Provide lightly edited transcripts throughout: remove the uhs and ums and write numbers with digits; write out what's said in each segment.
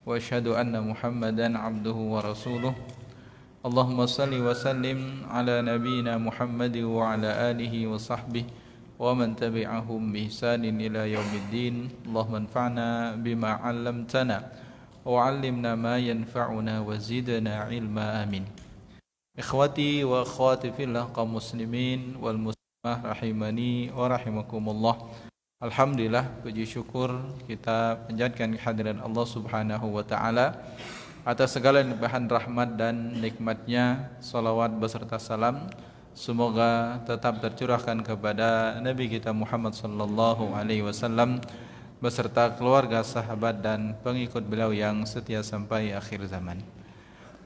وأشهد أن محمدا عبده ورسوله اللهم صل وسلم على نبينا محمد وعلى آله وصحبه ومن تبعهم بإحسان إلى يوم الدين اللهم انفعنا بما علمتنا وعلمنا ما ينفعنا وزدنا علما آمين. Ikhwati wa akhwati fillah kaum muslimin wal muslimah rahimani wa rahimakumullah. Alhamdulillah, puji syukur kita panjatkan kehadiran Allah Subhanahu wa taala atas segala limpahan rahmat dan nikmatnya. Salawat beserta salam semoga tetap tercurahkan kepada Nabi kita Muhammad sallallahu alaihi wasallam beserta keluarga, sahabat dan pengikut beliau yang setia sampai akhir zaman.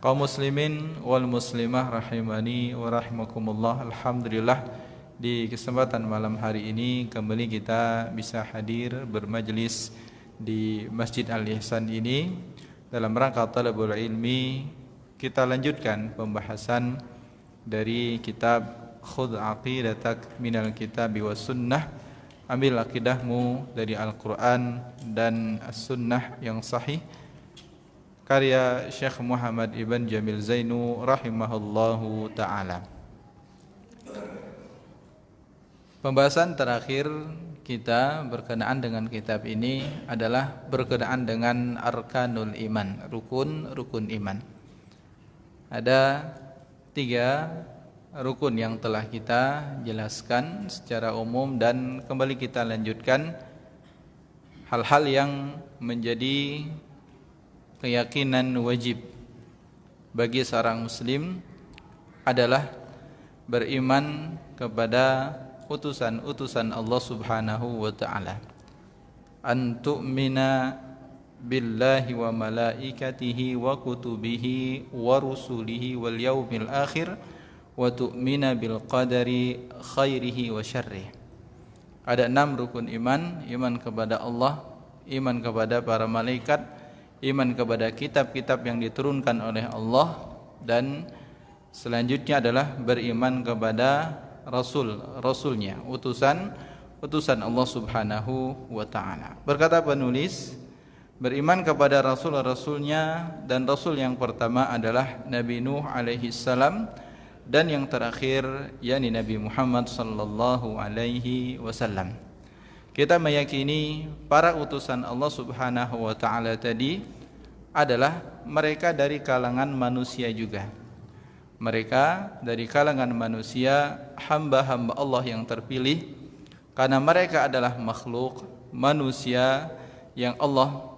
Kaum muslimin wal muslimah rahimani wa rahimakumullah. Alhamdulillah, di kesempatan malam hari ini kembali kita bisa hadir bermajlis di Masjid Al-Ihsan ini dalam rangka talabul ilmi. Kita lanjutkan pembahasan dari kitab Khudh aqidatak minal kitabi was sunnah. Ambil akidahmu dari Al-Quran dan As-Sunnah yang sahih, karya Syekh Muhammad Ibn Jamil Zainu rahimahullahu ta'ala. Pembahasan terakhir kita berkenaan dengan kitab ini adalah berkenaan dengan arkanul iman, rukun iman. Ada 3 rukun yang telah kita jelaskan secara umum dan kembali kita lanjutkan hal-hal yang menjadi keyakinan wajib bagi seorang muslim adalah beriman kepada utusan-utusan Allah Subhanahu wa ta'ala. An tu'mina billahi wa malaikatihi wa kutubihi wa rusulihi wal yaumil akhir wa tu'mina bil qadari khairihi wa syarrih. Ada 6 rukun iman: iman kepada Allah, iman kepada para malaikat, iman kepada kitab-kitab yang diturunkan oleh Allah, dan selanjutnya adalah beriman kepada rasulnya, utusan Allah Subhanahu wa ta'ala. Berkata penulis, beriman kepada rasulnya, dan rasul yang pertama adalah Nabi Nuh alaihi salam, dan yang terakhir yakni Nabi Muhammad sallallahu alaihi wasallam. Kita meyakini para utusan Allah Subhanahu wa ta'ala tadi adalah mereka dari kalangan manusia juga. Mereka dari kalangan manusia, hamba-hamba Allah yang terpilih, karena mereka adalah makhluk manusia yang Allah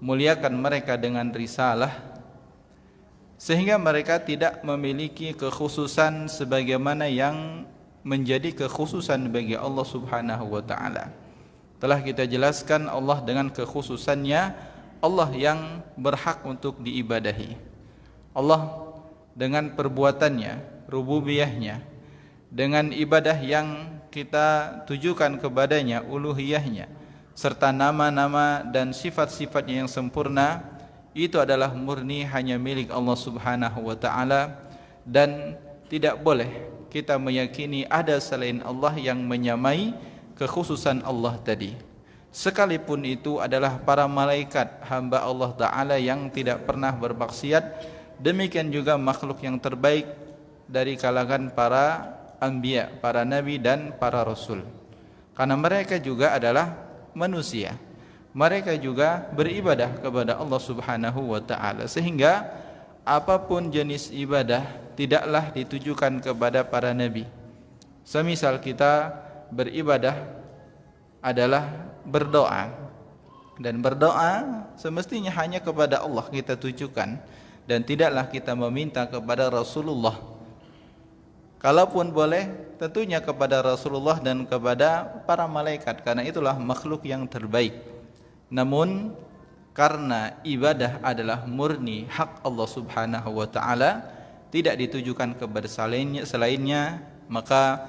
muliakan mereka dengan risalah, sehingga mereka tidak memiliki kekhususan sebagaimana yang menjadi kekhususan bagi Allah Subhanahu wa ta'ala. Telah kita jelaskan Allah dengan kekhususannya, Allah yang berhak untuk diibadahi. Allah dengan perbuatannya, rububiyahnya, dengan ibadah yang kita tujukan kepadanya, uluhiyahnya, serta nama-nama dan sifat-sifatnya yang sempurna, itu adalah murni hanya milik Allah Subhanahu wa ta'ala, dan tidak boleh kita meyakini ada selain Allah yang menyamai kekhususan Allah tadi. Sekalipun itu adalah para malaikat hamba Allah Ta'ala yang tidak pernah bermaksiat, demikian juga makhluk yang terbaik dari kalangan para anbiya, para nabi dan para rasul, karena mereka juga adalah manusia. Mereka juga beribadah kepada Allah Subhanahu wa ta'ala, sehingga apapun jenis ibadah tidaklah ditujukan kepada para nabi. Semisal kita beribadah adalah berdoa, dan berdoa semestinya hanya kepada Allah kita tujukan, dan tidaklah kita meminta kepada Rasulullah. Kalaupun boleh, tentunya kepada Rasulullah dan kepada para malaikat, karena itulah makhluk yang terbaik. Namun karena ibadah adalah murni hak Allah Subhanahu wa ta'ala, tidak ditujukan kepada selainnya, maka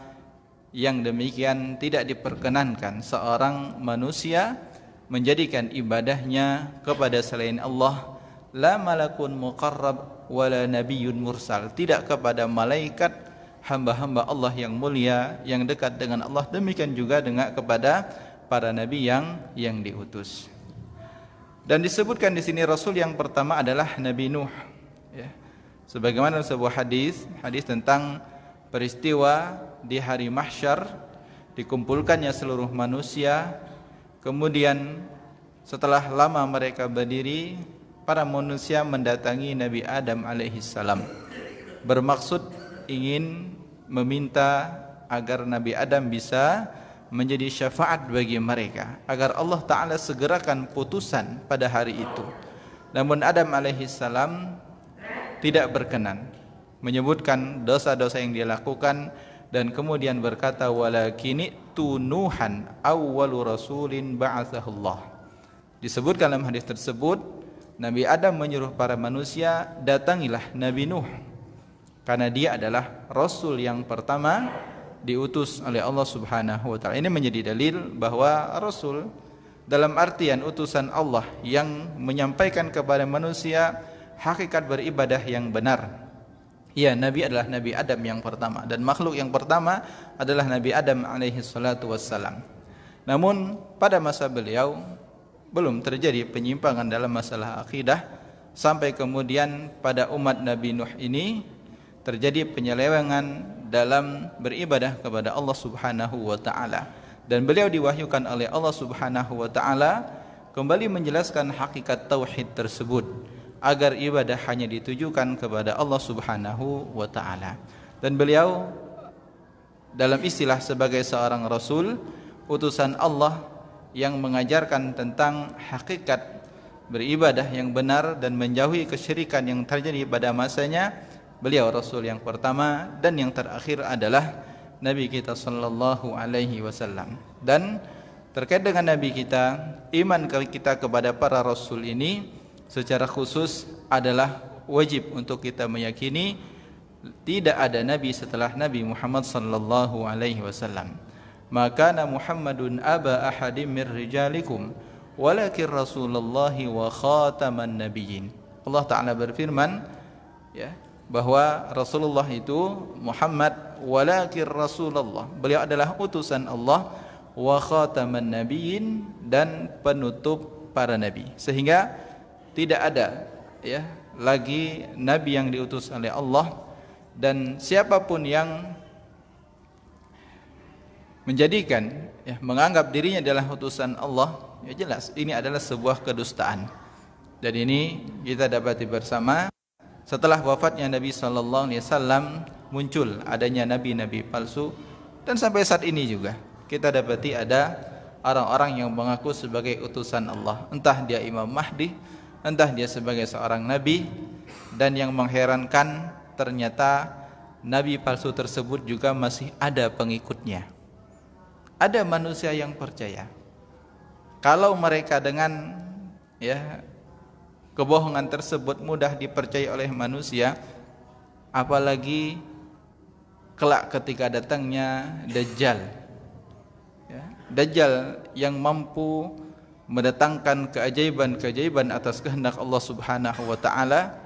yang demikian tidak diperkenankan seorang manusia menjadikan ibadahnya kepada selain Allah. La malakun muqarrab wala nabiyyun mursal, tidak kepada malaikat, hamba-hamba Allah yang mulia yang dekat dengan Allah, demikian juga dengan kepada para nabi yang diutus. Dan disebutkan di sini rasul yang pertama adalah Nabi Nuh, ya. Sebagaimana sebuah hadis tentang peristiwa di hari mahsyar, dikumpulkannya seluruh manusia, kemudian setelah lama mereka berdiri, para manusia mendatangi Nabi Adam alaihissalam, bermaksud ingin meminta agar Nabi Adam bisa menjadi syafaat bagi mereka, agar Allah Ta'ala segerakan putusan pada hari itu. Namun Adam alaihissalam tidak berkenan, menyebutkan dosa-dosa yang dia lakukan, dan kemudian berkata, walakini tunuhan awwalu rasulin ba'athahullah. Disebutkan dalam hadis tersebut, Nabi Adam menyuruh para manusia, datangilah Nabi Nuh, karena dia adalah rasul yang pertama diutus oleh Allah Subhanahu wa taala. Ini menjadi dalil bahwa rasul dalam artian utusan Allah yang menyampaikan kepada manusia hakikat beribadah yang benar. Ya, Nabi adalah Nabi Adam yang pertama, dan makhluk yang pertama adalah Nabi Adam alaihi salatu wassalam. Namun pada masa beliau belum terjadi penyimpangan dalam masalah akidah, sampai kemudian pada umat Nabi Nuh ini terjadi penyelewengan dalam beribadah kepada Allah Subhanahu wa taala, dan beliau diwahyukan oleh Allah Subhanahu wa taala kembali menjelaskan hakikat tauhid tersebut, agar ibadah hanya ditujukan kepada Allah Subhanahu wa taala. Dan beliau dalam istilah sebagai seorang rasul, utusan Allah yang mengajarkan tentang hakikat beribadah yang benar dan menjauhi kesyirikan yang terjadi pada masanya, beliau rasul yang pertama, dan yang terakhir adalah Nabi kita sallallahu alaihi wasallam. Dan terkait dengan Nabi kita, iman kita kepada para rasul ini secara khusus adalah wajib untuk kita meyakini tidak ada nabi setelah Nabi Muhammad sallallahu alaihi wasallam. Maka Muhammadun aba ahadim mir rijalikum walakin Rasulullahi wa khataman nabiyyin. Allah Ta'ala berfirman, ya, bahwa Rasulullah itu Muhammad walakin Rasulullah, beliau adalah utusan Allah, wa khataman nabiyyin, dan penutup para nabi. Sehingga tidak ada, ya, lagi nabi yang diutus oleh Allah, dan siapapun yang menjadikan, ya, menganggap dirinya adalah utusan Allah, ya jelas ini adalah sebuah kedustaan. Dan ini kita dapati bersama setelah wafatnya Nabi sallallahu alaihi wasallam, muncul adanya nabi-nabi palsu, dan sampai saat ini juga kita dapati ada orang-orang yang mengaku sebagai utusan Allah, entah dia Imam Mahdi, entah dia sebagai seorang nabi. Dan yang mengherankan, ternyata nabi palsu tersebut juga masih ada pengikutnya. Ada manusia yang percaya. Kalau mereka dengan, ya, kebohongan tersebut mudah dipercaya oleh manusia, apalagi kelak ketika datangnya Dajjal, ya, Dajjal yang mampu mendatangkan keajaiban-keajaiban atas kehendak Allah Subhanahu wa taala.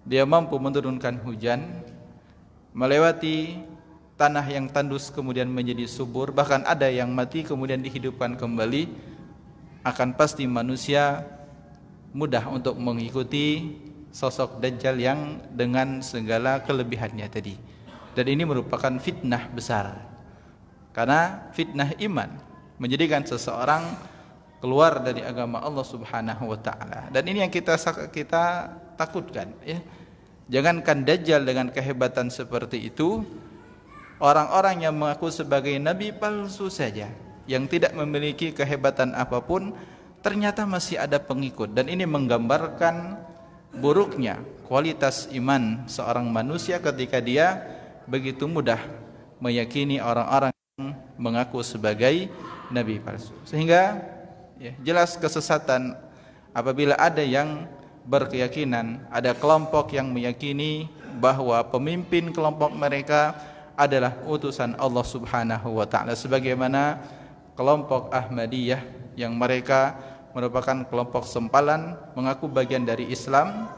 Dia mampu menurunkan hujan, melewati tanah yang tandus kemudian menjadi subur, bahkan ada yang mati kemudian dihidupkan kembali. Akan pasti manusia mudah untuk mengikuti sosok Dajjal yang dengan segala kelebihannya tadi. Dan ini merupakan fitnah besar, karena fitnah iman menjadikan seseorang keluar dari agama Allah Subhanahu wa taala. Dan ini yang kita takutkan, ya. Jangankan Dajjal dengan kehebatan seperti itu, orang-orang yang mengaku sebagai nabi palsu saja, yang tidak memiliki kehebatan apapun, ternyata masih ada pengikut. Dan ini menggambarkan buruknya kualitas iman seorang manusia ketika dia begitu mudah meyakini orang-orang yang mengaku sebagai nabi palsu. Sehingga, ya, jelas kesesatan apabila ada yang berkeyakinan, ada kelompok yang meyakini bahwa pemimpin kelompok mereka adalah utusan Allah Subhanahu wa taala, sebagaimana kelompok Ahmadiyah yang mereka merupakan kelompok sempalan mengaku bagian dari Islam.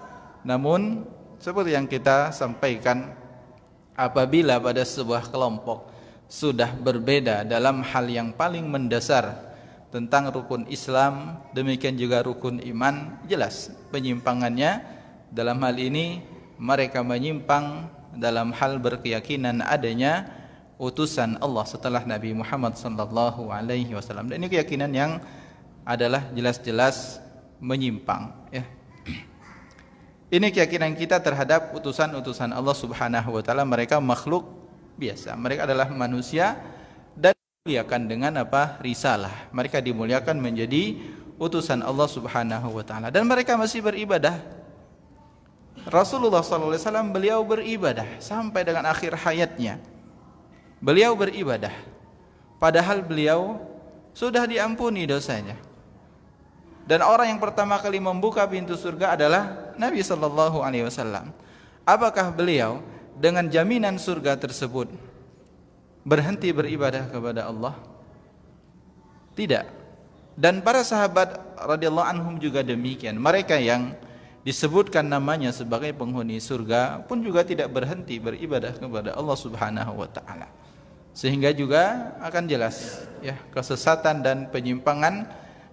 Namun seperti yang kita sampaikan, apabila pada sebuah kelompok sudah berbeda dalam hal yang paling mendasar, tentang rukun Islam, demikian juga rukun iman, jelas penyimpangannya. Dalam hal ini mereka menyimpang dalam hal berkeyakinan adanya utusan Allah setelah Nabi Muhammad sallallahu alaihi wasallam. Dan ini keyakinan yang adalah jelas-jelas menyimpang, ya. Ini keyakinan kita terhadap utusan-utusan Allah Subhanahu wa taala. Mereka makhluk biasa. Mereka adalah manusia dan dimuliakan dengan apa? Risalah. Mereka dimuliakan menjadi utusan Allah Subhanahu wa taala dan mereka masih beribadah. Rasulullah sallallahu alaihi wasallam beliau beribadah sampai dengan akhir hayatnya. Beliau beribadah padahal beliau sudah diampuni dosanya. Dan orang yang pertama kali membuka pintu surga adalah Nabi sallallahu alaihi wasallam. Apakah beliau dengan jaminan surga tersebut berhenti beribadah kepada Allah? Tidak. Dan para sahabat radhiyallahu anhum juga demikian. Mereka yang disebutkan namanya sebagai penghuni surga pun juga tidak berhenti beribadah kepada Allah Subhanahu wa taala. Sehingga juga akan jelas, ya, kesesatan dan penyimpangan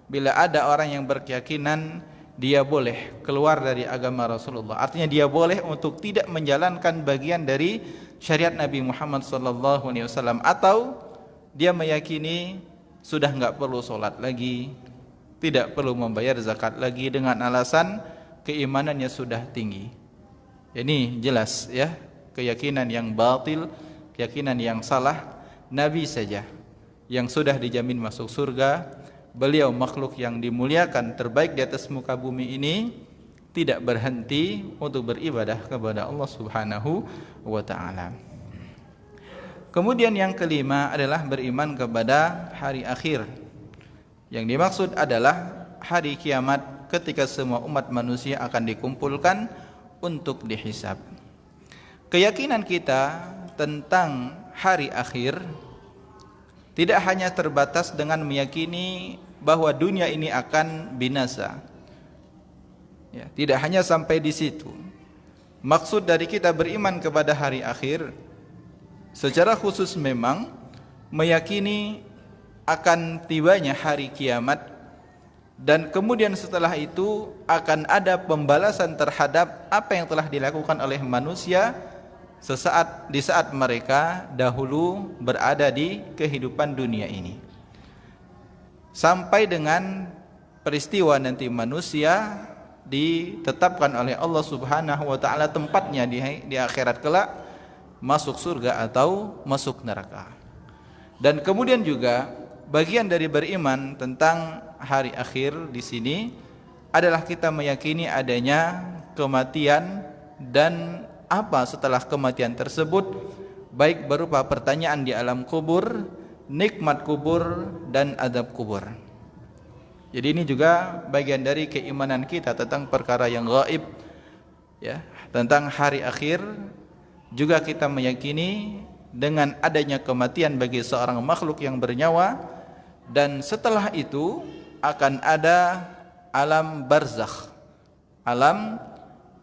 bila ada orang yang berkeyakinan dia boleh keluar dari agama Rasulullah. Artinya dia boleh untuk tidak menjalankan bagian dari syariat Nabi Muhammad sallallahu alaihi wasallam, atau dia meyakini sudah enggak perlu sholat lagi, tidak perlu membayar zakat lagi dengan alasan keimanannya sudah tinggi. Ini jelas, ya, keyakinan yang batil, keyakinan yang salah. Nabi saja yang sudah dijamin masuk surga, beliau makhluk yang dimuliakan terbaik di atas muka bumi ini, tidak berhenti untuk beribadah kepada Allah Subhanahu wa taala. Kemudian yang kelima adalah beriman kepada hari akhir. Yang dimaksud adalah hari kiamat ketika semua umat manusia akan dikumpulkan untuk dihisab. Keyakinan kita tentang hari akhir tidak hanya terbatas dengan meyakini bahwa dunia ini akan binasa, ya, tidak hanya sampai di situ. Maksud dari kita beriman kepada hari akhir secara khusus memang meyakini akan tibanya hari kiamat, dan kemudian setelah itu akan ada pembalasan terhadap apa yang telah dilakukan oleh manusia di saat mereka dahulu berada di kehidupan dunia ini, sampai dengan peristiwa nanti manusia ditetapkan oleh Allah Subhanahu wa taala tempatnya di akhirat kelak, masuk surga atau masuk neraka. Dan kemudian juga bagian dari beriman tentang hari akhir di sini adalah kita meyakini adanya kematian dan apa setelah kematian tersebut, baik berupa pertanyaan di alam kubur, nikmat kubur, dan azab kubur. Jadi ini juga bagian dari keimanan kita tentang perkara yang gaib, ya, tentang hari akhir. Juga kita meyakini dengan adanya kematian bagi seorang makhluk yang bernyawa, dan setelah itu akan ada alam barzakh, alam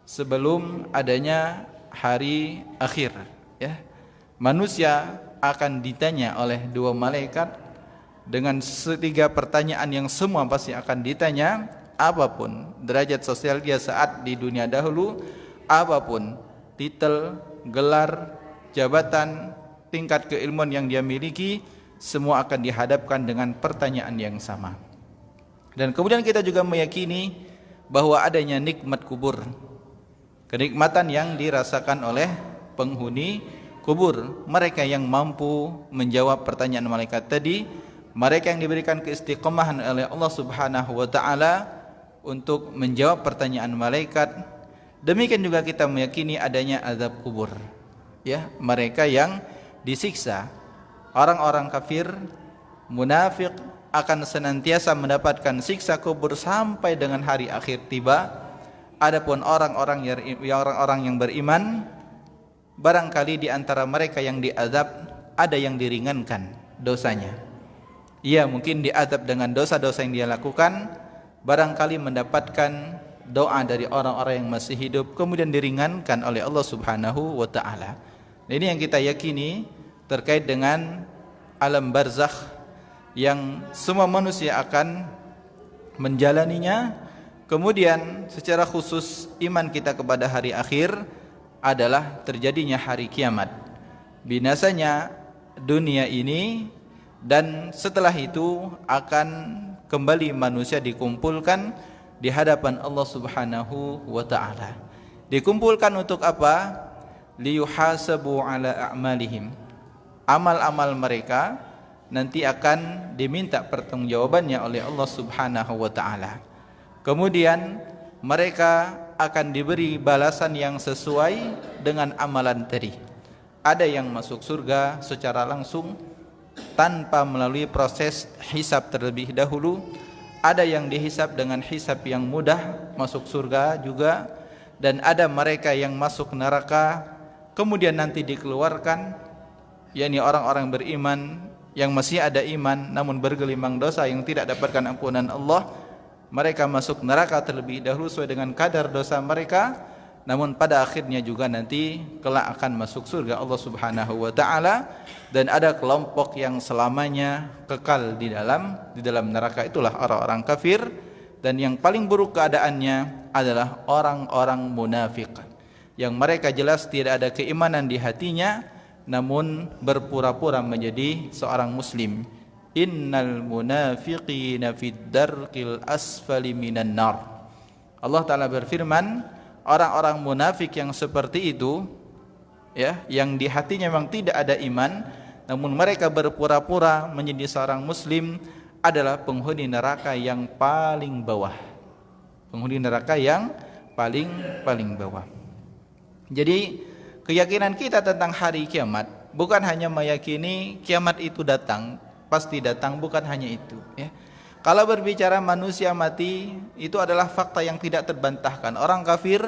sebelum adanya hari akhir, ya. Manusia akan ditanya oleh dua malaikat dengan tiga pertanyaan yang semua pasti akan ditanya, apapun derajat sosial dia saat di dunia dahulu, apapun titel, gelar, jabatan, tingkat keilmuan yang dia miliki, semua akan dihadapkan dengan pertanyaan yang sama. Dan kemudian kita juga meyakini bahwa adanya nikmat kubur, kenikmatan yang dirasakan oleh penghuni kubur, mereka yang mampu menjawab pertanyaan malaikat tadi, mereka yang diberikan keistiqomahan oleh Allah Subhanahu wa taala untuk menjawab pertanyaan malaikat. Demikian juga kita meyakini adanya azab kubur, ya, mereka yang disiksa. Orang-orang kafir, munafik akan senantiasa mendapatkan siksa kubur sampai dengan hari akhir tiba. Adapun orang-orang yang beriman, barangkali di antara mereka yang diazab ada yang diringankan dosanya. Ia mungkin diazab dengan dosa-dosa yang dia lakukan, barangkali mendapatkan doa dari orang-orang yang masih hidup, kemudian diringankan oleh Allah Subhanahu wa taala. Ini yang kita yakini terkait dengan alam barzakh, yang semua manusia akan menjalaninya. Kemudian secara khusus iman kita kepada hari akhir adalah terjadinya hari kiamat, binasanya dunia ini, dan setelah itu akan kembali manusia dikumpulkan di hadapan Allah Subhanahu wa taala. Dikumpulkan untuk apa? Liyuhasabu ala a'malihim. Amal-amal mereka nanti akan diminta pertanggungjawabannya oleh Allah Subhanahu wa taala. Kemudian mereka akan diberi balasan yang sesuai dengan amalan tadi. Ada yang masuk surga secara langsung tanpa melalui proses hisab terlebih dahulu, ada yang dihisab dengan hisab yang mudah masuk surga juga, dan ada mereka yang masuk neraka kemudian nanti dikeluarkan, yakni orang-orang beriman yang masih ada iman namun bergelimang dosa yang tidak dapatkan ampunan Allah. Mereka masuk neraka terlebih dahulu sesuai dengan kadar dosa mereka, namun pada akhirnya juga nanti kelak akan masuk surga Allah Subhanahu wa taala. Dan ada kelompok yang selamanya kekal di dalam neraka, itulah orang-orang kafir. Dan yang paling buruk keadaannya adalah orang-orang munafik, yang mereka jelas tidak ada keimanan di hatinya namun berpura-pura menjadi seorang muslim. Innal munafiqina fid darqil asfali minan nar. Allah Ta'ala berfirman, orang-orang munafik yang seperti itu, ya, yang di hatinya memang tidak ada iman namun mereka berpura-pura menjadi seorang muslim, adalah penghuni neraka yang paling bawah. Penghuni neraka yang paling bawah. Jadi keyakinan kita tentang hari kiamat bukan hanya meyakini kiamat itu datang, pasti datang, bukan hanya itu, ya. Kalau berbicara manusia mati, itu adalah fakta yang tidak terbantahkan. Orang kafir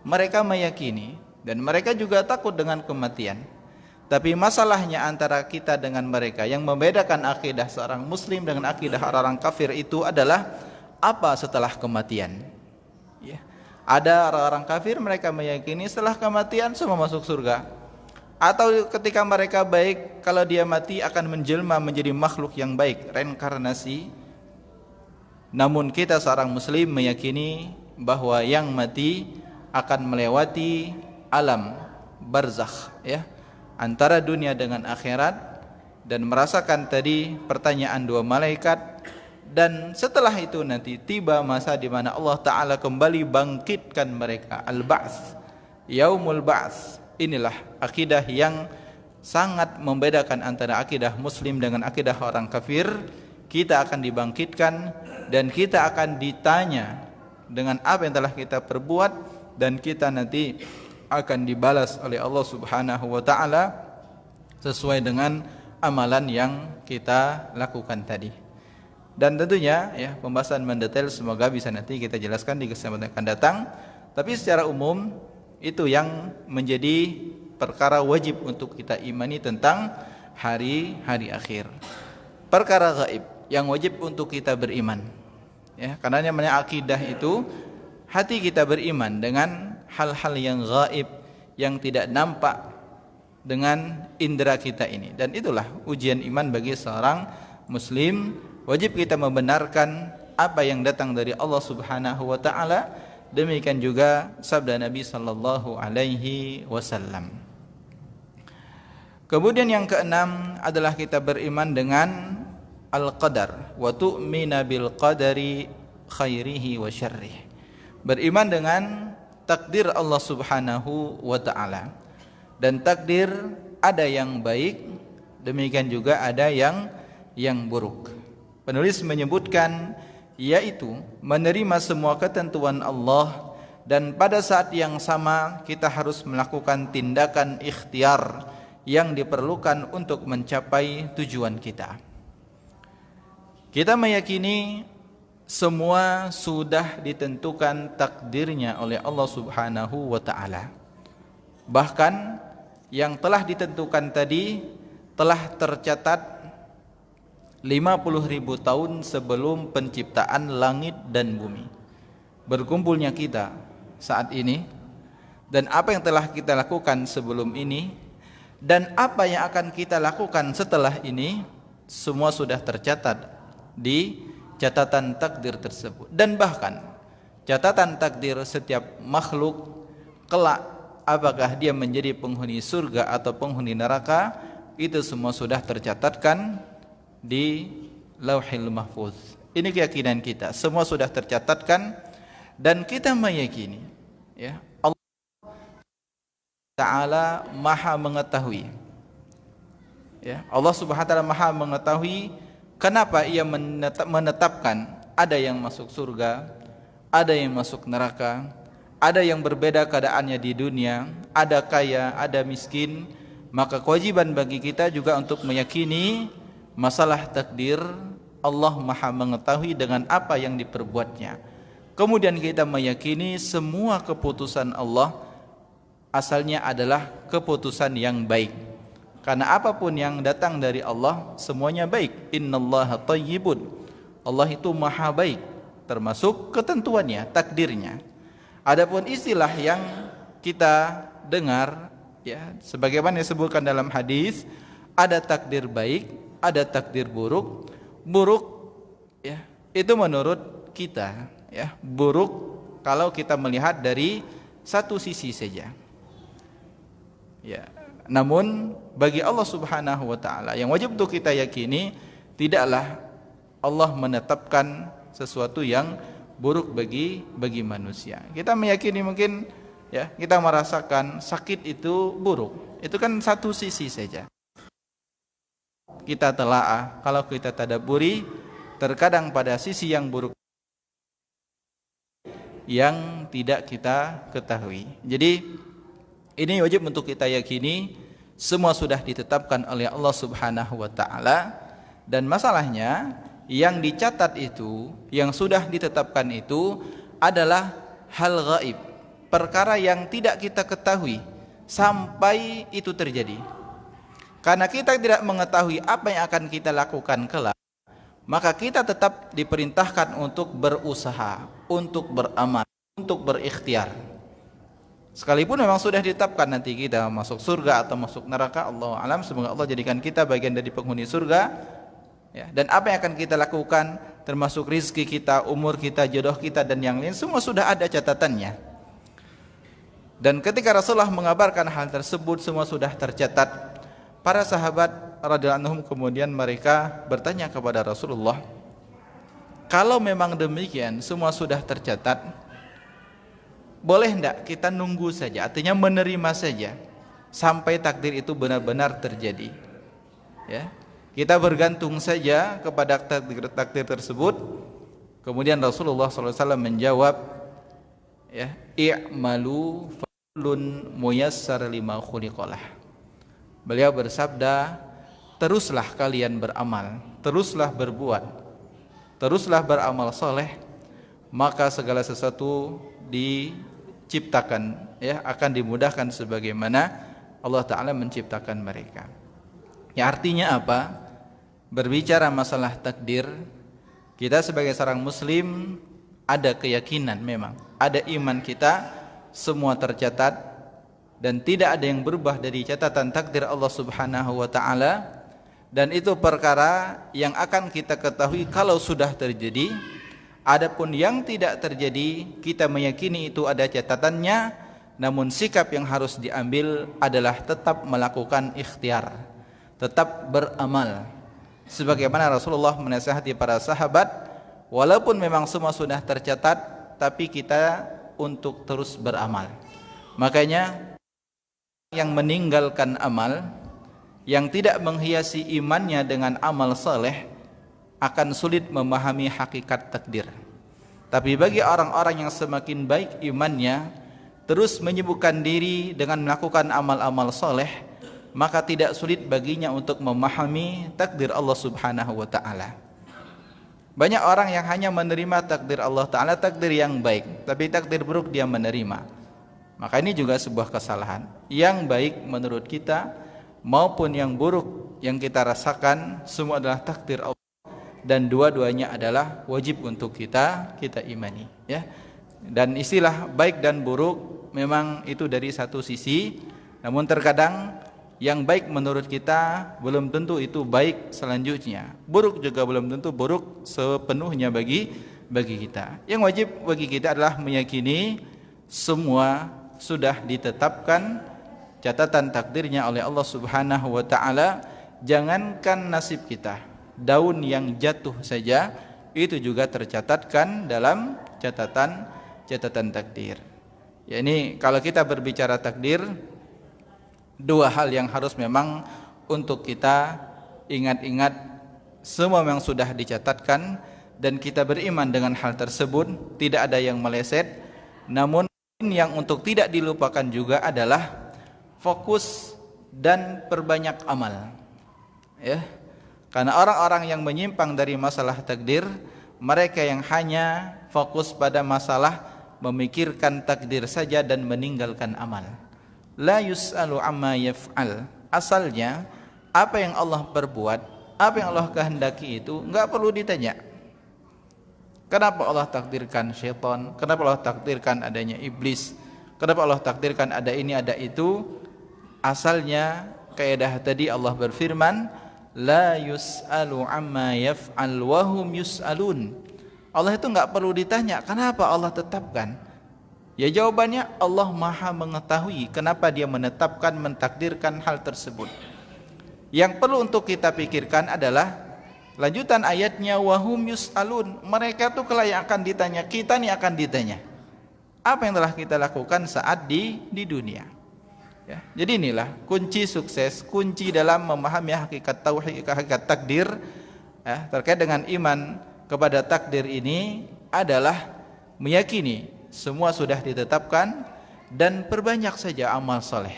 mereka meyakini dan mereka juga takut dengan kematian. Tapi masalahnya antara kita dengan mereka, yang membedakan akidah seorang muslim dengan akidah orang kafir itu adalah apa setelah kematian, ya. Ada orang-orang kafir mereka meyakini setelah kematian semua masuk surga, atau ketika mereka baik, kalau dia mati akan menjelma menjadi makhluk yang baik, reinkarnasi. Namun kita seorang muslim meyakini bahwa yang mati akan melewati alam barzakh, ya, antara dunia dengan akhirat, dan merasakan tadi pertanyaan dua malaikat. Dan setelah itu nanti tiba masa di mana Allah Ta'ala kembali bangkitkan mereka, al-ba'ts, yaumul ba'ts. Inilah akidah yang sangat membedakan antara akidah muslim dengan akidah orang kafir. Kita akan dibangkitkan dan kita akan ditanya dengan apa yang telah kita perbuat, dan kita nanti akan dibalas oleh Allah Subhanahu wa taala sesuai dengan amalan yang kita lakukan tadi. Dan tentunya, ya, pembahasan mendetail semoga bisa nanti kita jelaskan di kesempatan yang akan datang. Tapi secara umum itu yang menjadi perkara wajib untuk kita imani tentang hari akhir. Perkara gaib yang wajib untuk kita beriman, ya, karena namanya akidah itu hati kita beriman dengan hal-hal yang gaib, yang tidak nampak dengan indera kita ini. Dan itulah ujian iman bagi seorang muslim. Wajib kita membenarkan apa yang datang dari Allah Subhanahu wa taala. Demikian juga sabda Nabi sallallahu alaihi wasallam. Kemudian yang keenam adalah kita beriman dengan al-qadar, wa tu'mina bil qadari khairihi wa syarrihi. Beriman dengan takdir Allah Subhanahu wa taala. Dan takdir ada yang baik, demikian juga ada yang buruk. Penulis menyebutkan yaitu menerima semua ketentuan Allah, dan pada saat yang sama kita harus melakukan tindakan ikhtiar yang diperlukan untuk mencapai tujuan kita. Kita meyakini semua sudah ditentukan takdirnya oleh Allah Subhanahu wa taala. Bahkan yang telah ditentukan tadi telah tercatat 50.000 tahun sebelum penciptaan langit dan bumi. Berkumpulnya kita saat ini, dan apa yang telah kita lakukan sebelum ini, dan apa yang akan kita lakukan setelah ini, semua sudah tercatat di catatan takdir tersebut. Dan bahkan catatan takdir setiap makhluk kelak, apakah dia menjadi penghuni surga atau penghuni neraka, itu semua sudah tercatatkan di Lauhil Mahfuz. Ini keyakinan kita, semua sudah tercatatkan, dan kita meyakini ya, Allah Ta'ala Maha mengetahui. Ya, Allah Subhanahu wa taala Maha mengetahui kenapa ia menetapkan ada yang masuk surga, ada yang masuk neraka, ada yang berbeda keadaannya di dunia, ada kaya, ada miskin. Maka kewajiban bagi kita juga untuk meyakini masalah takdir. Allah Maha mengetahui dengan apa yang diperbuatnya. Kemudian kita meyakini semua keputusan Allah asalnya adalah keputusan yang baik. Karena apapun yang datang dari Allah semuanya baik. Innallaha thayyibun. Allah itu Maha baik, termasuk ketentuannya, takdirnya. Adapun istilah yang kita dengar ya, sebagaimana disebutkan dalam hadis, ada takdir baik, ada takdir buruk. Buruk ya, itu menurut kita ya, buruk kalau kita melihat dari satu sisi saja. Ya, namun bagi Allah Subhanahu wa taala yang wajib untuk kita yakini, tidaklah Allah menetapkan sesuatu yang buruk bagi manusia. Kita meyakini mungkin ya, kita merasakan sakit itu buruk. Itu kan satu sisi saja. Kita telaah, kalau kita tadabburi, terkadang pada sisi yang buruk yang tidak kita ketahui. Jadi ini wajib untuk kita yakini, semua sudah ditetapkan oleh Allah Subhanahu wa taala, dan masalahnya yang dicatat itu, yang sudah ditetapkan itu adalah hal gaib, perkara yang tidak kita ketahui sampai itu terjadi. Karena kita tidak mengetahui apa yang akan kita lakukan kelak, maka kita tetap diperintahkan untuk berusaha, untuk beramal, untuk berikhtiar. Sekalipun memang sudah ditetapkan nanti kita masuk surga atau masuk neraka, Allah alam, semoga Allah jadikan kita bagian dari penghuni surga ya. Dan apa yang akan kita lakukan, termasuk rizki kita, umur kita, jodoh kita, dan yang lain, semua sudah ada catatannya. Dan ketika Rasulullah mengabarkan hal tersebut, semua sudah tercatat. Para sahabat radhiyallahu anhum kemudian mereka bertanya kepada Rasulullah, kalau memang demikian semua sudah tercatat, boleh enggak kita nunggu saja, artinya menerima saja sampai takdir itu benar-benar terjadi ya. Kita bergantung saja kepada takdir tersebut. Kemudian Rasulullah SAW menjawab ya, i'malu fakullun muyassar lima khuliqalah. Beliau bersabda, teruslah kalian beramal, teruslah berbuat, teruslah beramal soleh, maka segala sesuatu diciptakan ya, akan dimudahkan sebagaimana Allah Ta'ala menciptakan mereka. Ya, artinya apa? Berbicara masalah takdir, kita sebagai seorang muslim ada keyakinan, memang ada iman kita, semua tercatat dan tidak ada yang berubah dari catatan takdir Allah Subhanahu wa taala, dan itu perkara yang akan kita ketahui kalau sudah terjadi. Adapun yang tidak terjadi, kita meyakini itu ada catatannya, namun sikap yang harus diambil adalah tetap melakukan ikhtiar, tetap beramal. Sebagaimana Rasulullah menasihati para sahabat, walaupun memang semua sudah tercatat, tapi kita untuk terus beramal. Makanya yang meninggalkan amal, yang tidak menghiasi imannya dengan amal saleh, akan sulit memahami hakikat takdir. Tapi bagi orang-orang yang semakin baik imannya, terus menyibukkan diri dengan melakukan amal-amal saleh, maka tidak sulit baginya untuk memahami takdir Allah Subhanahu wa taala. Banyak orang yang hanya menerima takdir Allah Ta'ala, takdir yang baik, tapi takdir buruk dia menerima. Maka ini juga sebuah kesalahan. Yang baik menurut kita maupun yang buruk yang kita rasakan, semua adalah takdir Allah, dan dua-duanya adalah wajib untuk kita imani ya. Dan istilah baik dan buruk memang itu dari satu sisi, namun terkadang Yang baik menurut kita belum tentu itu baik selanjutnya. Buruk juga belum tentu buruk sepenuhnya bagi kita. Yang wajib bagi kita adalah meyakini semua sudah ditetapkan catatan takdirnya oleh Allah Subhanahu wa taala. Jangankan nasib kita, daun yang jatuh saja itu juga tercatatkan dalam catatan takdir. Ya, ini kalau kita berbicara takdir, dua hal yang harus memang untuk kita ingat-ingat, semua yang sudah dicatatkan dan kita beriman dengan hal tersebut, tidak ada yang meleset. Namun yang untuk tidak dilupakan juga adalah fokus dan perbanyak amal. Ya. Karena orang-orang yang menyimpang dari masalah takdir, mereka yang hanya fokus pada masalah memikirkan takdir saja dan meninggalkan amal. La yus'alu amma yaf'al. Asalnya apa yang Allah perbuat, apa yang Allah kehendaki itu enggak perlu ditanya. Kenapa Allah takdirkan syaitan? Kenapa Allah takdirkan adanya iblis? Kenapa Allah takdirkan ada ini ada itu? Asalnya kaidah tadi Allah berfirman, la yus'alu amma yaf'al wa hum yus'alun. Allah itu enggak perlu ditanya kenapa Allah tetapkan. Ya jawabannya Allah Maha mengetahui kenapa dia menetapkan, mentakdirkan hal tersebut. Yang perlu untuk kita pikirkan adalah lanjutan ayatnya, wahum yus'alun. Mereka tuh kelak yang akan ditanya, kita nih akan ditanya. Apa yang telah kita lakukan saat di dunia. Ya, jadi inilah kunci sukses, kunci dalam memahami hakikat tauhid, hakikat takdir, ya, terkait dengan iman kepada takdir ini adalah meyakini semua sudah ditetapkan dan perbanyak saja amal soleh.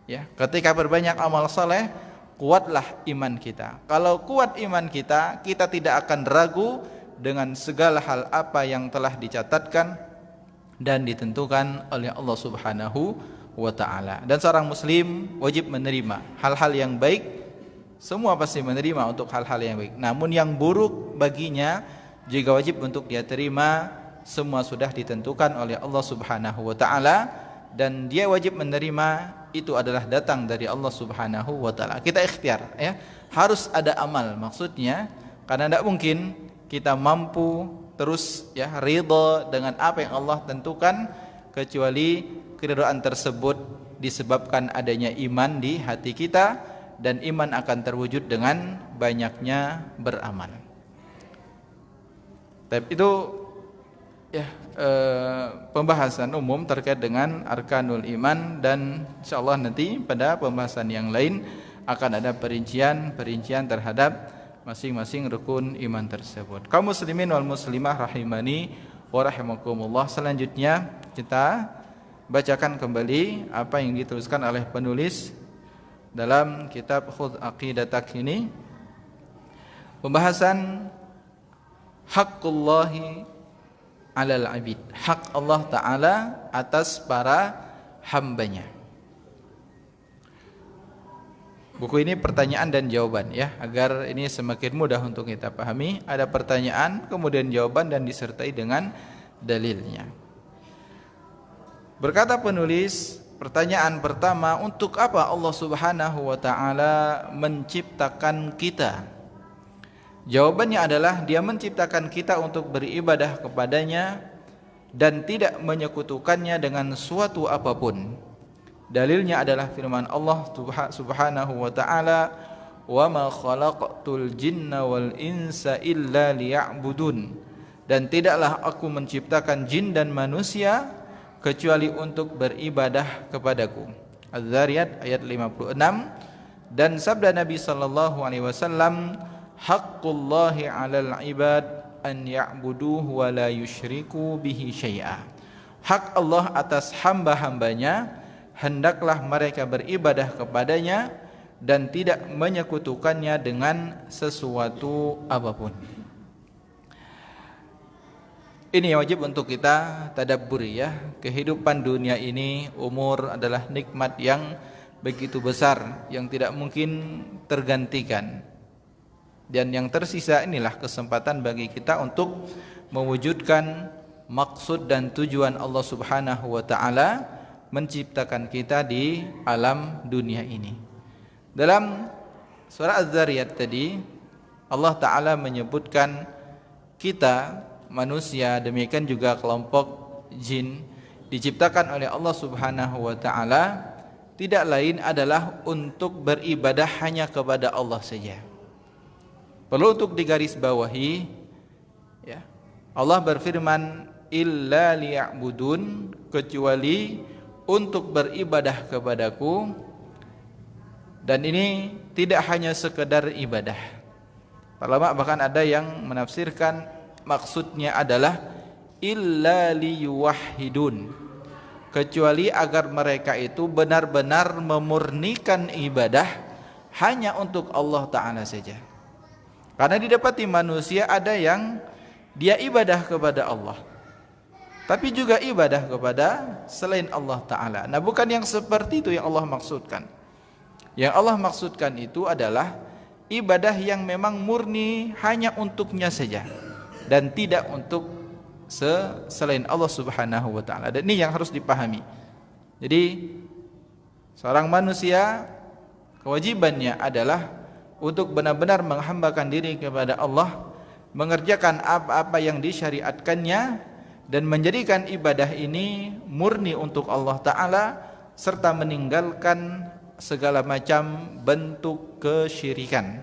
Ya, ketika perbanyak amal soleh, kuatlah iman kita. Kalau kuat iman kita, kita tidak akan ragu dengan segala hal apa yang telah dicatatkan dan ditentukan oleh Allah Subhanahu wa ta'ala. Dan seorang muslim wajib menerima hal-hal yang baik. Semua pasti menerima untuk hal-hal yang baik. Namun yang buruk baginya juga wajib untuk dia terima. Semua sudah ditentukan oleh Allah Subhanahu wa ta'ala, dan dia wajib menerima itu adalah datang dari Allah Subhanahu wa ta'ala. Kita ikhtiar, ya. Harus ada amal maksudnya, karena tidak mungkin kita mampu terus ya ridha dengan apa yang Allah tentukan kecuali keridhaan tersebut disebabkan adanya iman di hati kita, dan iman akan terwujud dengan banyaknya beramal. Tapi itu ya pembahasan umum terkait dengan arkanul iman, dan insyaallah nanti pada pembahasan yang lain akan ada perincian terhadap masing-masing rukun iman tersebut. Kaum muslimin wal muslimah rahimani wa rahimakumullah. Selanjutnya kita bacakan kembali apa yang dituliskan oleh penulis dalam kitab Khudh Aqidatak ini. Pembahasan haqqullahi 'alal 'abid, hak Allah Ta'ala atas para hambanya. Buku ini pertanyaan dan jawaban ya, agar ini semakin mudah untuk kita pahami. Ada pertanyaan, kemudian jawaban, dan disertai dengan dalilnya. Berkata penulis, pertanyaan pertama, untuk apa Allah Subhanahu wa ta'ala menciptakan kita? Jawabannya adalah dia menciptakan kita untuk beribadah kepadanya dan tidak menyekutukannya dengan suatu apapun. Dalilnya adalah firman Allah Subhanahu wa ta'ala, wa ma khalaqtul jinna wal insa illa liya'budun. Dan tidaklah aku menciptakan jin dan manusia kecuali untuk beribadah kepadaku. Az-Zariyat ayat 56. Dan sabda Nabi sallallahu alaihi wasallam, haqqullahi 'alal 'ibad an ya'buduhu wa la yusyriku bihi syai'a. Hak Allah atas hamba-hambanya, hendaklah mereka beribadah kepadanya dan tidak menyekutukannya dengan sesuatu apapun. Ini yang wajib untuk kita tadabburi ya. Kehidupan dunia ini, umur adalah nikmat yang begitu besar yang tidak mungkin tergantikan. Dan yang tersisa inilah kesempatan bagi kita untuk mewujudkan maksud dan tujuan Allah Subhanahu wa ta'ala menciptakan kita di alam dunia ini. Dalam surah Az-Zariyat tadi Allah Ta'ala menyebutkan kita manusia, demikian juga kelompok jin, diciptakan oleh Allah Subhanahu wa Ta'ala tidak lain adalah untuk beribadah hanya kepada Allah saja. Perlu untuk digarisbawahi, ya, Allah berfirman illa liya'budun, kecuali untuk beribadah kepadaku. Dan ini tidak hanya sekedar ibadah. Para ulama bahkan ada yang menafsirkan maksudnya adalah illa liyuwahhidun, kecuali agar mereka itu benar-benar memurnikan ibadah hanya untuk Allah Ta'ala saja. Karena didapati manusia ada yang dia ibadah kepada Allah, tapi juga ibadah kepada selain Allah Ta'ala. Nah, bukan yang seperti itu yang Allah maksudkan. Yang Allah maksudkan itu adalah ibadah yang memang murni hanya untuknya saja dan tidak untuk selain Allah Subhanahu wa Ta'ala. Dan ini yang harus dipahami. Jadi seorang manusia kewajibannya adalah untuk benar-benar menghambakan diri kepada Allah, mengerjakan apa-apa yang disyariatkannya dan menjadikan ibadah ini murni untuk Allah Ta'ala, serta meninggalkan segala macam bentuk kesyirikan.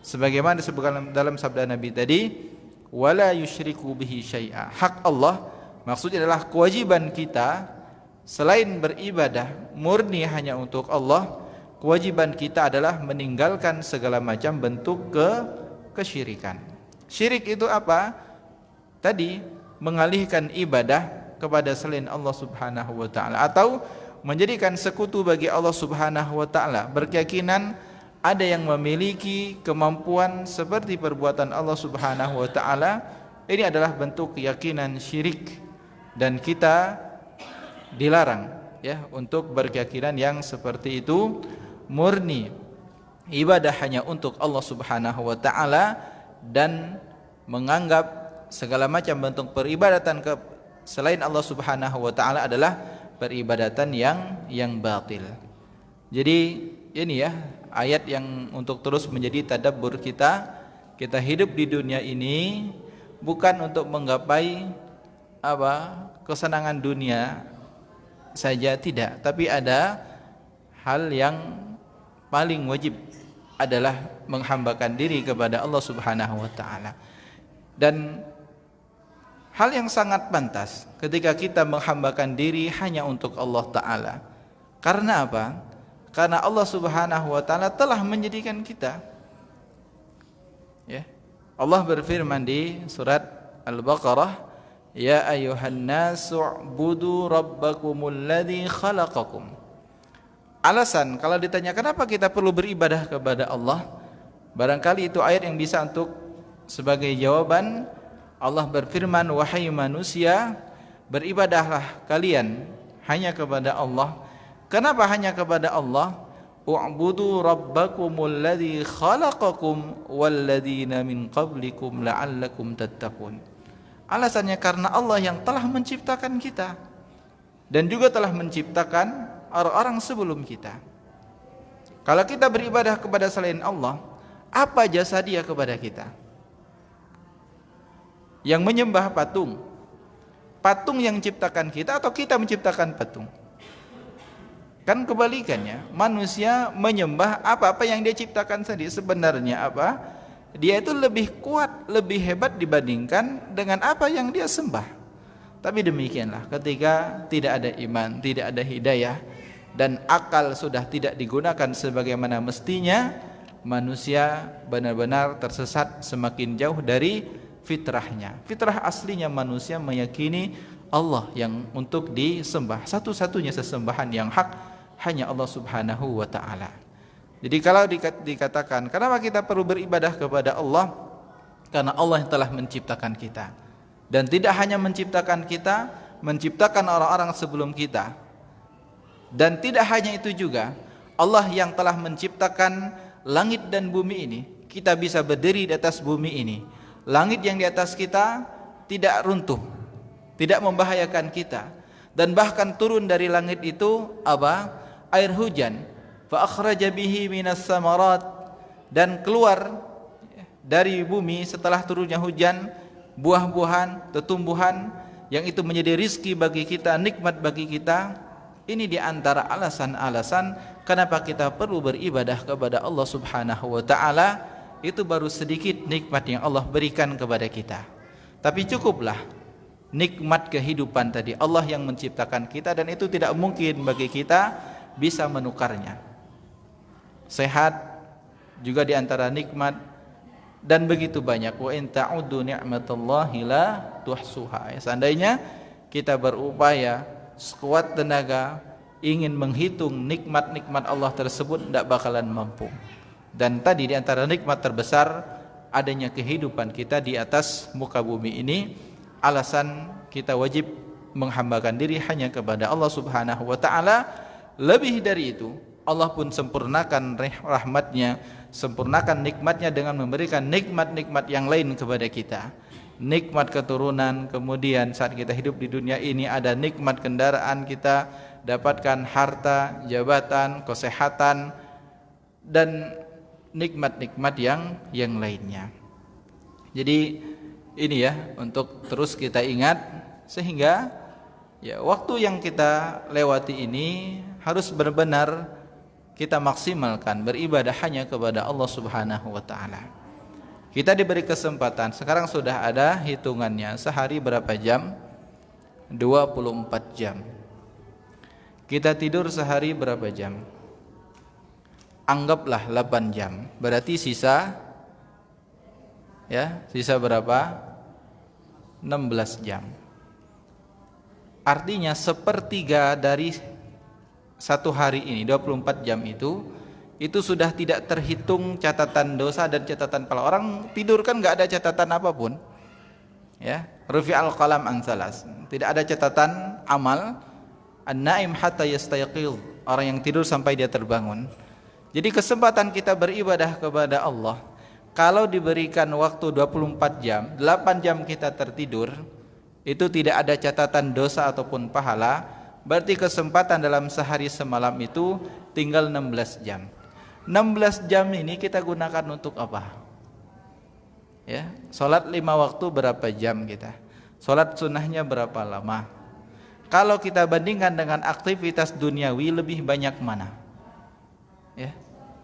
Sebagaimana disebutkan dalam sabda Nabi tadi, wala yusyriku bihi syai'a. Hak Allah maksudnya adalah kewajiban kita selain beribadah murni hanya untuk Allah, kewajiban kita adalah meninggalkan segala macam bentuk kesyirikan. Syirik itu apa? Tadi mengalihkan ibadah kepada selain Allah Subhanahu wa Ta'ala, atau menjadikan sekutu bagi Allah Subhanahu wa Ta'ala, berkeyakinan ada yang memiliki kemampuan seperti perbuatan Allah Subhanahu wa Ta'ala. Ini adalah bentuk keyakinan syirik, dan kita dilarang, ya, untuk berkeyakinan yang seperti itu. Murni ibadah hanya untuk Allah Subhanahu wa Ta'ala dan menganggap segala macam bentuk peribadatan selain Allah Subhanahu wa Ta'ala adalah peribadatan yang batil. Jadi ini ya ayat yang untuk terus menjadi tadabbur kita. Kita hidup di dunia ini bukan untuk menggapai kesenangan dunia saja, tidak, tapi ada hal yang paling wajib adalah menghambakan diri kepada Allah Subhanahu wa Ta'ala. Dan hal yang sangat pantas ketika kita menghambakan diri hanya untuk Allah Ta'ala. Karena apa? Karena Allah Subhanahu wa Ta'ala telah menjadikan kita, ya. Allah berfirman di surat Al-Baqarah, ya ayyuhan nasu u'budu rabbakumul ladzi khalaqakum. Alasan kalau ditanya kenapa kita perlu beribadah kepada Allah, barangkali itu ayat yang bisa untuk sebagai jawaban. Allah berfirman, wahai manusia, beribadahlah kalian hanya kepada Allah. Kenapa hanya kepada Allah? U'budu rabbakumul ladzi khalaqakum walladzina min qablikum la'allakum tattaqun. Alasannya karena Allah yang telah menciptakan kita dan juga telah menciptakan orang-orang sebelum kita. Kalau kita beribadah kepada selain Allah, apa jasa Dia kepada kita? Yang menyembah patung yang menciptakan kita atau kita menciptakan patung? Kan kebalikannya, manusia menyembah apa-apa yang dia ciptakan sendiri. Sebenarnya apa? Dia itu lebih kuat, lebih hebat dibandingkan dengan apa yang dia sembah. Tapi demikianlah, ketika tidak ada iman, tidak ada hidayah, dan akal sudah tidak digunakan sebagaimana mestinya, manusia benar-benar tersesat semakin jauh dari fitrahnya. Fitrah aslinya manusia meyakini Allah yang untuk disembah. Satu-satunya sesembahan yang hak hanya Allah Subhanahu wa Ta'ala. Jadi kalau dikatakan kenapa kita perlu beribadah kepada Allah? Karena Allah yang telah menciptakan kita. Dan tidak hanya menciptakan kita, menciptakan orang-orang sebelum kita. Dan tidak hanya itu juga, Allah yang telah menciptakan langit dan bumi ini. Kita bisa berdiri di atas bumi ini. Langit yang di atas kita tidak runtuh, tidak membahayakan kita. Dan bahkan turun dari langit itu air hujan, fa akhraja bihi minas samarat, dan keluar dari bumi setelah turunnya hujan buah-buahan, tumbuhan yang itu menjadi rizki bagi kita, nikmat bagi kita. Ini diantara alasan-alasan kenapa kita perlu beribadah kepada Allah Subhanahu wa ta'ala. Itu baru sedikit nikmat yang Allah berikan kepada kita, tapi cukuplah nikmat kehidupan tadi. Allah yang menciptakan kita, dan itu tidak mungkin bagi kita bisa menukarnya. Sehat juga diantara nikmat, dan begitu banyak. Wa in ta'uddu ni'matallahi la tuhsuha. Seandainya kita berupaya sekuat tenaga ingin menghitung nikmat-nikmat Allah tersebut, tidak bakalan mampu. Dan tadi diantara nikmat terbesar adanya kehidupan kita di atas muka bumi ini. Alasan kita wajib menghambakan diri hanya kepada Allah Subhanahu wa ta'ala. Lebih dari itu, Allah pun sempurnakan rahmatnya, sempurnakan nikmatnya dengan memberikan nikmat-nikmat yang lain kepada kita. Nikmat keturunan, kemudian saat kita hidup di dunia ini ada nikmat kendaraan, kita dapatkan harta, jabatan, kesehatan, dan nikmat-nikmat yang lainnya. Jadi ini ya, untuk terus kita ingat, sehingga ya waktu yang kita lewati ini harus benar-benar kita maksimalkan beribadah hanya kepada Allah Subhanahu wa ta'ala. Kita diberi kesempatan, sekarang sudah ada hitungannya, sehari berapa jam? 24 jam. Kita tidur sehari berapa jam? Anggaplah 8 jam. Berarti sisa sisa berapa? 16 jam. Artinya sepertiga dari satu hari ini, 24 jam itu sudah tidak terhitung catatan dosa dan catatan pahala. Orang tidur kan nggak ada catatan apapun, ya. Rufi'al qalam an salas, tidak ada catatan amal. An-naim hatta yastayqil, orang yang tidur sampai dia terbangun. Jadi kesempatan kita beribadah kepada Allah, kalau diberikan waktu 24 jam, 8 jam kita tertidur, itu tidak ada catatan dosa ataupun pahala. Berarti kesempatan dalam sehari semalam itu tinggal 16 jam. 16 jam ini kita gunakan untuk apa? Ya, salat 5 waktu berapa jam kita? Salat sunnahnya berapa lama? Kalau kita bandingkan dengan aktivitas duniawi, lebih banyak mana? Ya.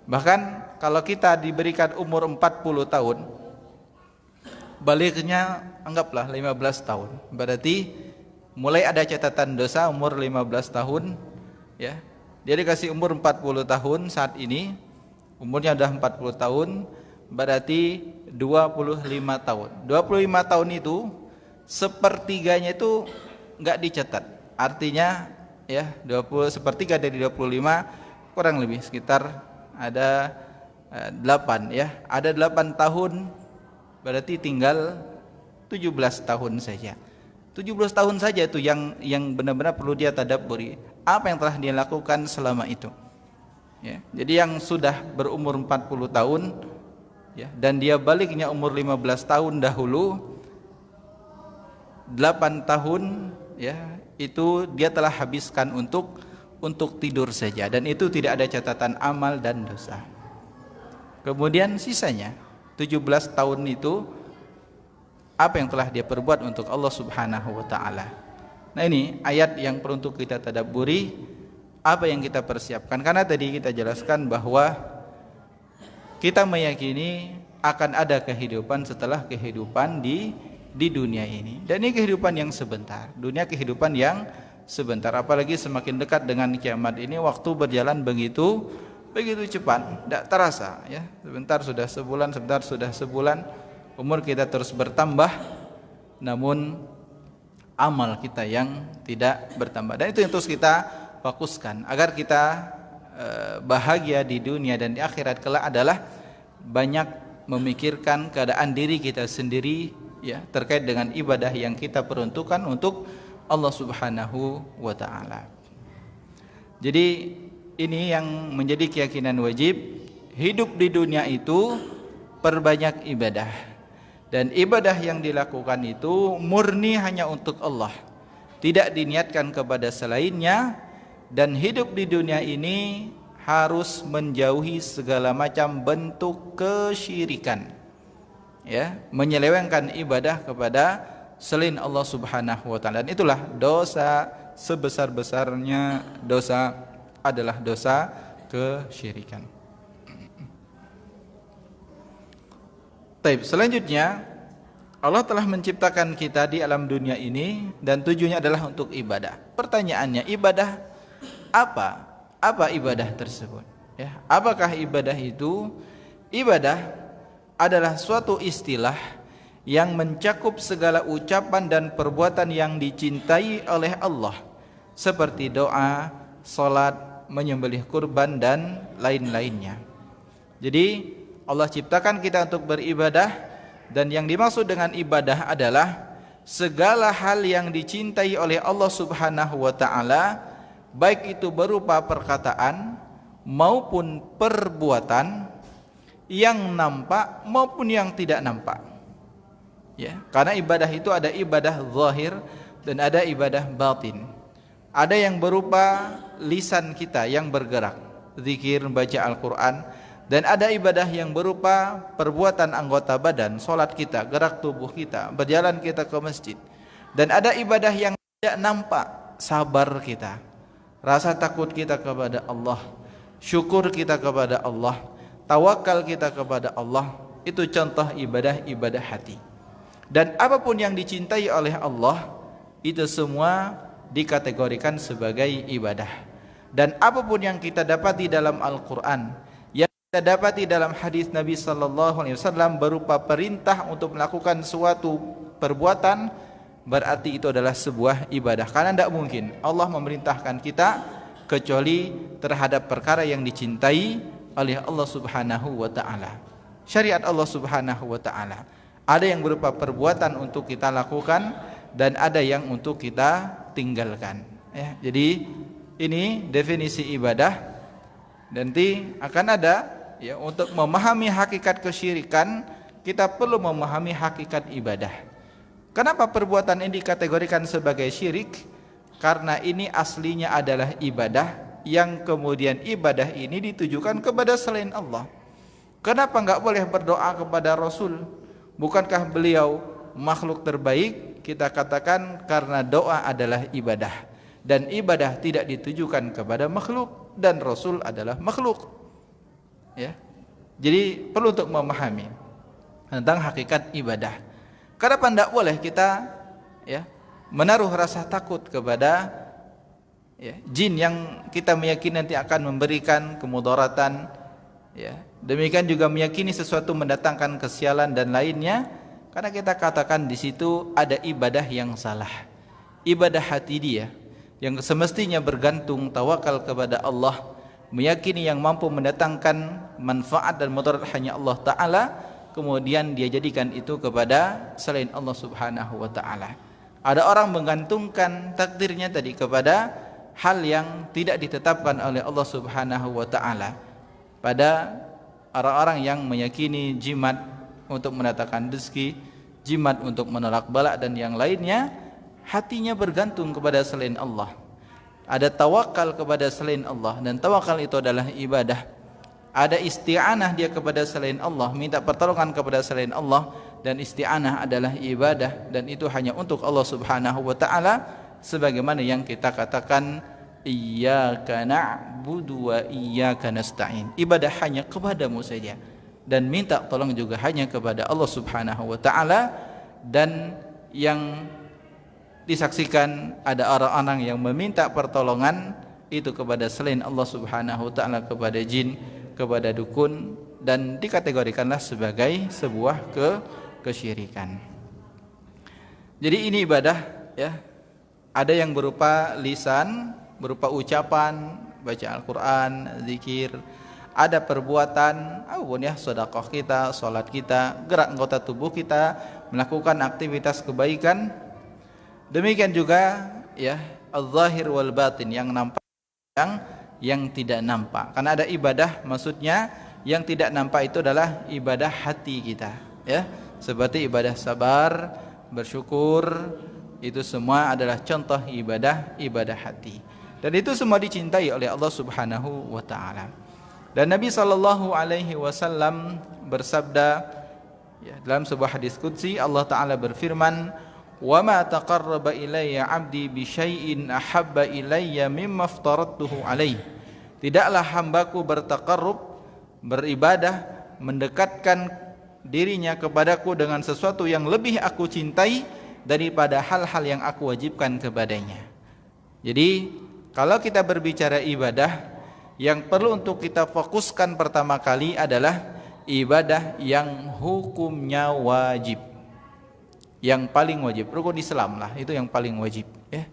Bahkan kalau kita diberikan umur 40 tahun, baliknya anggaplah 15 tahun. Berarti mulai ada catatan dosa umur 15 tahun, ya. Dia dikasih umur 40 tahun saat ini, umurnya sudah 40 tahun, berarti 25 tahun. 25 tahun itu sepertiganya itu enggak dicatat. Artinya ya 20 sepertiga dari 25 kurang lebih sekitar ada 8 ya. Ada 8 tahun, berarti tinggal 17 tahun saja. 17 tahun saja itu yang benar-benar perlu dia tadabburi. Apa yang telah dia lakukan selama itu. Ya, jadi yang sudah berumur 40 tahun ya, dan dia baliknya umur 15 tahun dahulu, 8 tahun ya, itu dia telah habiskan untuk tidur saja, dan itu tidak ada catatan amal dan dosa. Kemudian sisanya 17 tahun itu apa yang telah dia perbuat untuk Allah Subhanahu wa ta'ala. Nah, ini ayat yang perlu untuk kita tadabburi, apa yang kita persiapkan. Karena tadi kita jelaskan bahwa kita meyakini akan ada kehidupan setelah kehidupan di dunia ini. Dan ini kehidupan yang sebentar. Dunia kehidupan yang sebentar. Apalagi semakin dekat dengan kiamat ini, waktu berjalan begitu cepat, tidak terasa ya. Sebentar sudah sebulan, sebentar sudah sebulan. Umur kita terus bertambah, namun amal kita yang tidak bertambah. Dan itu yang terus kita fokuskan agar kita bahagia di dunia dan di akhirat kelak adalah banyak memikirkan keadaan diri kita sendiri ya, terkait dengan ibadah yang kita peruntukkan untuk Allah Subhanahu wa ta'ala. Jadi ini yang menjadi keyakinan wajib. Hidup di dunia itu perbanyak ibadah, dan ibadah yang dilakukan itu murni hanya untuk Allah, tidak diniatkan kepada selainnya. Dan hidup di dunia ini harus menjauhi segala macam bentuk kesyirikan, ya, menyelewengkan ibadah kepada selain Allah Subhanahu wa taala. Dan itulah dosa sebesar-besarnya dosa adalah dosa kesyirikan. Baik, selanjutnya Allah telah menciptakan kita di alam dunia ini dan tujuannya adalah untuk ibadah. Pertanyaannya, ibadah apa? Apa ibadah tersebut? Ya, apakah ibadah itu? Ibadah adalah suatu istilah yang mencakup segala ucapan dan perbuatan yang dicintai oleh Allah, seperti doa, salat, menyembelih kurban dan lain-lainnya. Jadi Allah ciptakan kita untuk beribadah, dan yang dimaksud dengan ibadah adalah segala hal yang dicintai oleh Allah Subhanahu wa taala, baik itu berupa perkataan maupun perbuatan yang nampak maupun yang tidak nampak. Ya, karena ibadah itu ada ibadah zahir dan ada ibadah batin. Ada yang berupa lisan kita yang bergerak, zikir, baca Al-Qur'an, dan ada ibadah yang berupa perbuatan anggota badan, solat kita, gerak tubuh kita, berjalan kita ke masjid. Dan ada ibadah yang tidak nampak, sabar kita, rasa takut kita kepada Allah, syukur kita kepada Allah, tawakal kita kepada Allah. Itu contoh ibadah hati. Dan apapun yang dicintai oleh Allah, itu semua dikategorikan sebagai ibadah. Dan apapun yang kita dapati dalam Al-Quran, kita dapati dalam hadis Nabi sallallahu alaihi wasallam berupa perintah untuk melakukan suatu perbuatan, berarti itu adalah sebuah ibadah. Karena tidak mungkin Allah memerintahkan kita kecuali terhadap perkara yang dicintai oleh Allah Subhanahu wa taala. Syariat Allah Subhanahu wa taala ada yang berupa perbuatan untuk kita lakukan dan ada yang untuk kita tinggalkan. Ya, jadi ini definisi ibadah. Nanti akan ada, ya, untuk memahami hakikat kesyirikan kita perlu memahami hakikat ibadah. Kenapa perbuatan ini dikategorikan sebagai syirik? Karena ini aslinya adalah ibadah yang kemudian ibadah ini ditujukan kepada selain Allah. Kenapa enggak boleh berdoa kepada Rasul? Bukankah beliau makhluk terbaik? Kita katakan karena doa adalah ibadah, dan ibadah tidak ditujukan kepada makhluk, dan Rasul adalah makhluk. Ya, jadi perlu untuk memahami tentang hakikat ibadah. Kenapa tidak boleh kita, ya, menaruh rasa takut kepada, ya, jin yang kita meyakini nanti akan memberikan kemudaratan, ya. Demikian juga meyakini sesuatu mendatangkan kesialan dan lainnya, karena kita katakan di situ ada ibadah yang salah, ibadah hati dia yang semestinya bergantung tawakal kepada Allah, meyakini yang mampu mendatangkan manfaat dan mudarat hanya Allah Ta'ala, kemudian dia jadikan itu kepada selain Allah Subhanahu wa Ta'ala. Ada orang menggantungkan takdirnya tadi kepada hal yang tidak ditetapkan oleh Allah Subhanahu wa Ta'ala. Pada orang-orang yang meyakini jimat untuk mendatangkan rezeki, jimat untuk menolak bala dan yang lainnya, hatinya bergantung kepada selain Allah. Ada tawakal kepada selain Allah, dan tawakal itu adalah ibadah. Ada isti'anah dia kepada selain Allah, minta pertolongan kepada selain Allah, dan isti'anah adalah ibadah, dan itu hanya untuk Allah Subhanahu wa Ta'ala, sebagaimana yang kita katakan iyyaka na'budu wa iyyaka nasta'in. Ibadah hanya kepadamu saja, dan minta tolong juga hanya kepada Allah Subhanahu wa Ta'ala. Dan yang disaksikan ada orang-orang yang meminta pertolongan itu kepada selain Allah Subhanahu wa Ta'ala, kepada jin, kepada dukun, dan dikategorikanlah sebagai sebuah kesyirikan. Jadi ini ibadah, ya. Ada yang berupa lisan, berupa ucapan, baca Al-Quran, zikir. Ada perbuatan, apapun, ya, sedekah kita, salat kita, gerak anggota tubuh kita, melakukan aktivitas kebaikan. Demikian juga, ya, al-zahir wal batin, yang nampak, yang tidak nampak. Karena ada ibadah, maksudnya yang tidak nampak itu adalah ibadah hati kita, ya. Seperti ibadah sabar, bersyukur, itu semua adalah contoh ibadah hati. Dan itu semua dicintai oleh Allah Subhanahu wa taala. Dan Nabi sallallahu alaihi wasallam bersabda, ya, dalam sebuah hadis qudsi Allah taala berfirman, "Wa ma taqarraba ilayya 'abdi bi syai'in ahabba ilayya mimma aftaradtuhu alaihi." Tidaklah hambaku bertaqarrub, beribadah, mendekatkan dirinya kepadaku dengan sesuatu yang lebih aku cintai daripada hal-hal yang aku wajibkan kepadanya. Jadi kalau kita berbicara ibadah, yang perlu untuk kita fokuskan pertama kali adalah ibadah yang hukumnya wajib. Yang paling wajib, rukun Islam lah, itu yang paling wajib, ya.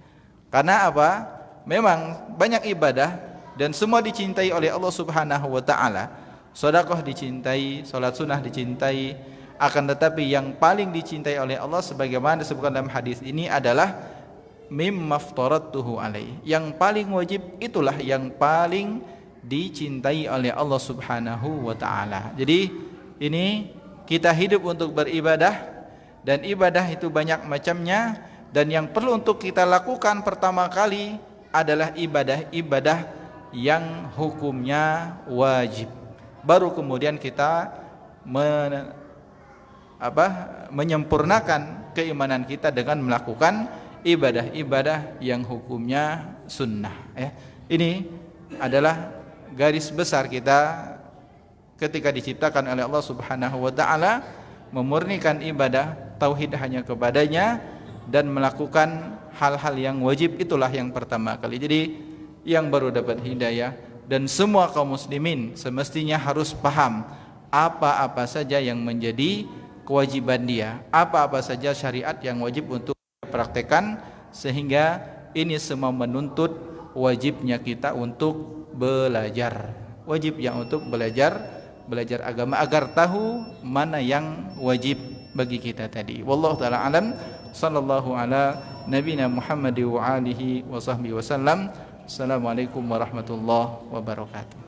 Karena apa? Memang banyak ibadah dan semua dicintai oleh Allah Subhanahu wa taala. Sedekah dicintai, salat sunnah dicintai, akan tetapi yang paling dicintai oleh Allah sebagaimana disebutkan dalam hadis ini adalah mimma aftaradtuhu alaihi. Yang paling wajib itulah yang paling dicintai oleh Allah Subhanahu wa taala. Jadi ini kita hidup untuk beribadah, dan ibadah itu banyak macamnya, dan yang perlu untuk kita lakukan pertama kali adalah ibadah-ibadah yang hukumnya wajib. Baru kemudian kita menyempurnakan keimanan kita dengan melakukan ibadah-ibadah yang hukumnya sunnah, ya. Ini adalah garis besar kita ketika diciptakan oleh Allah Subhanahu wa taala, memurnikan ibadah tauhid hanya kepadanya dan melakukan hal-hal yang wajib, itulah yang pertama kali. Jadi yang baru dapat hidayah dan semua kaum muslimin semestinya harus paham apa-apa saja yang menjadi kewajiban dia, apa-apa saja syariat yang wajib untuk praktekkan, sehingga ini semua menuntut wajibnya kita untuk belajar, wajibnya untuk belajar agama agar tahu mana yang wajib bagi kita tadi. Wallahu taala alam. Sallallahu ala nabiyina Muhammad wa alihi wa sahbihi wasallam. Assalamualaikum warahmatullahi wabarakatuh.